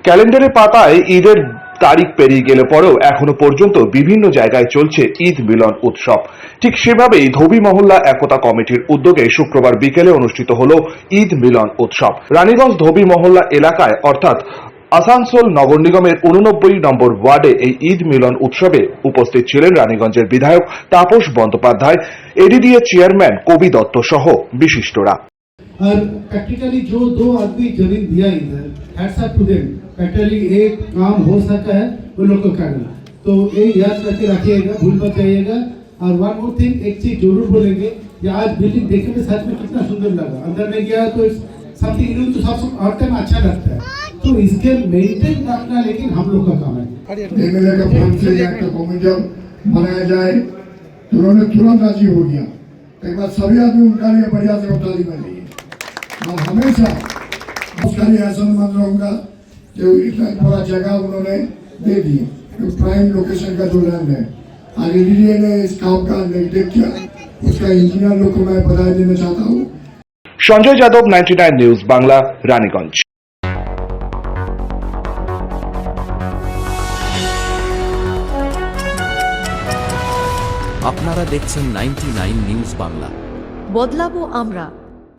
ক্যালেন্ডারের পাতায় ঈদের তারিখ পেরিয়ে গেলে পরেও এখনো পর্যন্ত বিভিন্ন জায়গায় চলছে ঈদ মিলন উৎসব। ঠিক সেভাবেই ধোবি মহল্লা একতা কমিটির উদ্যোগে শুক্রবার বিকেলে অনুষ্ঠিত হল ঈদ মিলন উৎসব। রানীগঞ্জ ধোবি মহল্লা এলাকায় অর্থাৎ আসানসোল নগর নিগমের 89 নম্বর ওয়ার্ডে এই ঈদ মিলন উৎসবে উপস্থিত ছিলেন রানীগঞ্জের বিধায়ক তাপস বন্দ্যোপাধ্যায়, এডিডিএ চেয়ারম্যান কবি দত্ত সহ বিশিষ্টরা। और प्रैक्टिकली जो दो आदमी जमीन दिया इधर, hats off to them. Practically एक काम हो सकता है वो लोग को करना, तो ये याद करके रखिएगा, भूल मत जाइएगा। और वन मोर थिंग, एक चीज जरूर बोलेंगे कि आज बिल्डिंग देखने में सच में कितना सुंदर लगा, अंदर में गया तो समथिंग न्यू, तो सब हर टाइम अच्छा लगता है, तो इसके मेंटेन रखना लेकिन हम लोग का काम है। एमएलए का फंड से या तो कमेटी बनाया जाए तो उन्होंने तुरंत राजी हो गया। एक बार सभी आदमी उनका लिए बढ़िया से ताली बजाइए। और हमेशा उसका लिए ऐसा मान रहूंगा जो इतना बड़ा जगह उन्होंने दे दी, जो प्राइम लोकेशन का जो लैंड है। आगे डीडीए ने इस काम का नेगेटिव किया, उसका इंजीनियर लोग को मैं बधाई देना चाहता हूँ। সঞ্জয় যাদব, 99 নিউজ বাংলা, রানীগঞ্জ। আপনারা দেখছেন 99 নিউজ বাংলা। বদলাবো আমরা।